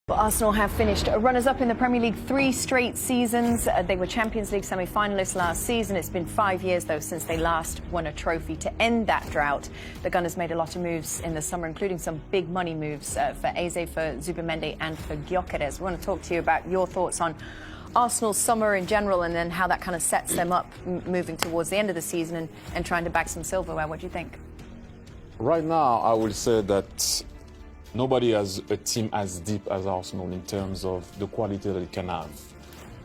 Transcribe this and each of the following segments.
Well, Arsenal have finished runners-up in the Premier League 3 straight seasons. They were Champions League semi-finalists last season. It's been 5 years, though, since they last won a trophy. To end that drought, the Gunners made a lot of moves in the summer, including some big money moves for Eze, for Zubimendi and for Gyökeres. We want to talk to you about your thoughts on Arsenal's summer in general and then how that kind of sets them up moving towards the end of the season and trying to bag some silverware. What do you think? Right now, I would say that nobody has a team as deep as Arsenal in terms of the quality that it can have.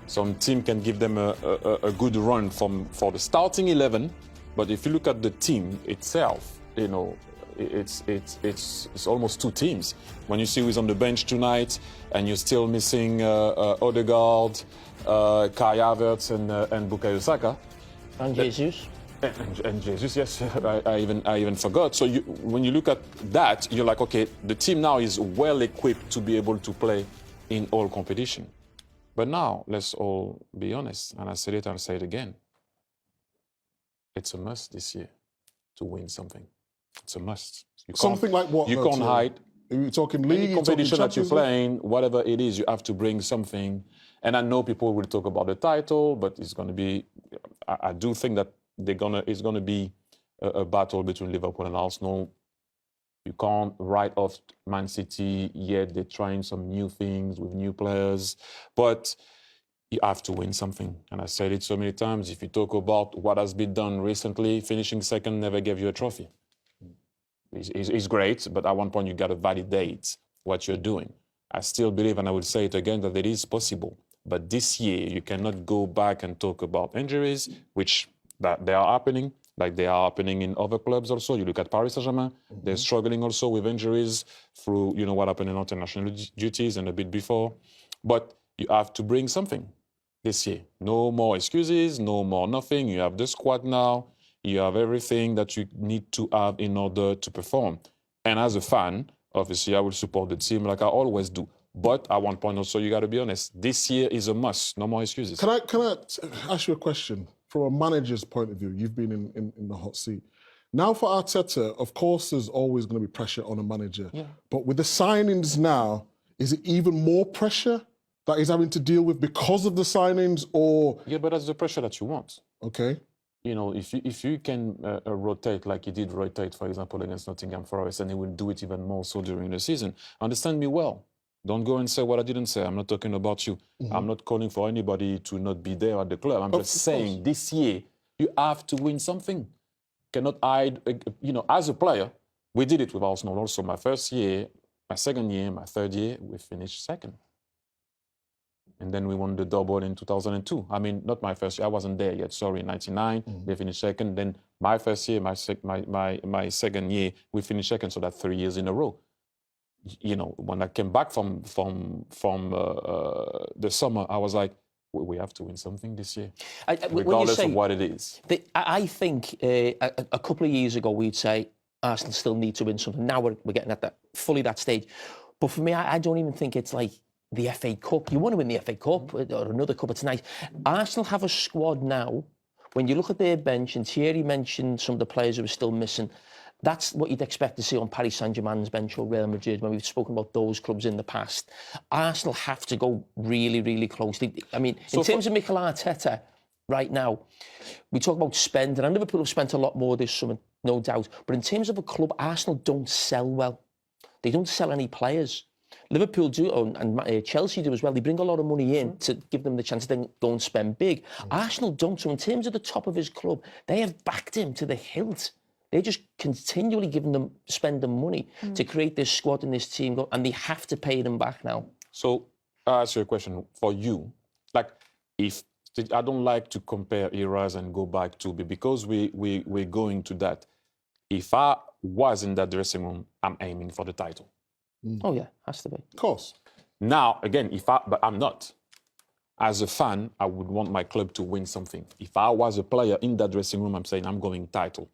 Some team can give them a good run for the starting 11, but if you look at the team itself, you know, it's almost 2 teams. When you see who's on the bench tonight, and you're still missing Odegaard, Kai Havertz, and Bukayo Saka, and Jesus. And Jesus, yes, I even forgot. So when you look at that, you're like, okay, the team now is well equipped to be able to play in all competition. But now, let's all be honest, and I said it and I'll say it again. It's a must this year to win something. It's a must. Something like what? You can't hide. Are you talking league? Any competition that you're playing, whatever it is, you have to bring something. And I know people will talk about the title, but it's going to be, I do think that it's going to be a battle between Liverpool and Arsenal. You can't write off Man City yet. They're trying some new things with new players. But you have to win something. And I said it so many times. If you talk about what has been done recently, finishing second never gave you a trophy. It's great, but at one point you got to validate what you're doing. I still believe, and I will say it again, that it is possible. But this year, you cannot go back and talk about injuries, which that they are happening, like they are happening in other clubs also. You look at Paris Saint-Germain, they're struggling also with injuries through, you know, what happened in international duties and a bit before. But you have to bring something this year. No more excuses, no more nothing. You have the squad now. You have everything that you need to have in order to perform. And as a fan, obviously, I will support the team like I always do. But at one point also, you got to be honest. This year is a must. No more excuses. Can I ask you a question? From a manager's point of view, you've been in the hot seat. Now for Arteta, of course, there's always going to be pressure on a manager. Yeah. But with the signings now, is it even more pressure that he's having to deal with because of the signings, or? Yeah, but that's the pressure that you want. Okay. You know, if you can rotate like he did rotate, for example, against Nottingham Forest, and he will do it even more so during the season, understand me well. Don't go and say what I didn't say. I'm not talking about you. I'm not calling for anybody to not be there at the club. I'm just saying this year, you have to win something. Cannot hide, you know, as a player, we did it with Arsenal also. My first year, my second year, my third year, we finished second. And then we won the double in 2002. I mean, not my first year, I wasn't there yet, sorry, in 99, they finished second. Then my first year, my second year, we finished second, so that's 3 years in a row. You know, when I came back from the summer, I was like, we have to win something this year, regardless of what it is. I think a couple of years ago we'd say Arsenal still need to win something. Now we're getting at that stage. But for me, I don't even think it's like the FA Cup. You want to win the FA Cup or another cup, it's nice. Arsenal have a squad now. When you look at their bench, and Thierry mentioned some of the players who are still missing, that's what you'd expect to see on Paris Saint-Germain's bench or Real Madrid when we've spoken about those clubs in the past. Arsenal have to go really, really closely. I mean, in terms of Mikel Arteta right now, we talk about spending, and Liverpool have spent a lot more this summer, no doubt. But in terms of a club, Arsenal don't sell well. They don't sell any players. Liverpool do, and Chelsea do as well. They bring a lot of money in to give them the chance to then go and spend big. Arsenal don't. So in terms of the top of his club, they have backed him to the hilt. They're just continually spending money to create this squad and this team, and they have to pay them back now. So I ask you a question for you. Like, if I don't like to compare eras and go back to, because we're going to that. If I was in that dressing room, I'm aiming for the title. Oh yeah, has to be. Of course. Now, again, but I'm not. As a fan, I would want my club to win something. If I was a player in that dressing room, I'm saying I'm going title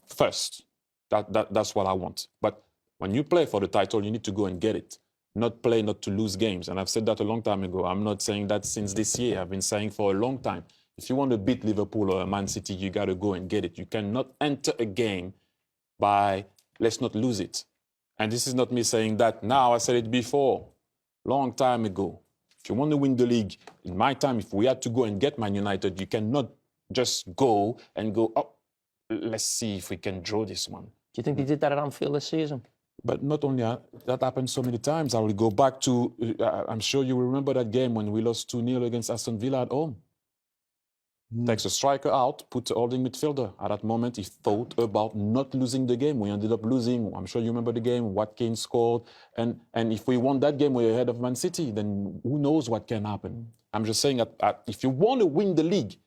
first. That's what I want. But when you play for the title, you need to go and get it. Not play not to lose games. And I've said that a long time ago. I'm not saying that since this year. I've been saying for a long time. If you want to beat Liverpool or Man City, you got to go and get it. You cannot enter a game by let's not lose it. And this is not me saying that now. I said it before. long time ago. If you want to win the league, in my time, if we had to go and get Man United, you cannot just go and go, oh, let's see if we can draw this one. Do you think they did that at Anfield this season? But not only that happened so many times. I will go back to, I'm sure you will remember that game when we lost 2-0 against Aston Villa at home. Takes a striker out, puts a holding midfielder. At that moment, he thought about not losing the game. We ended up losing. I'm sure you remember the game. Watkins scored. And if we won that game, we're ahead of Man City. Then who knows what can happen. I'm just saying that if you want to win the league,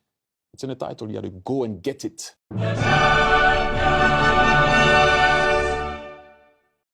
it's in a title. You have to go and get it.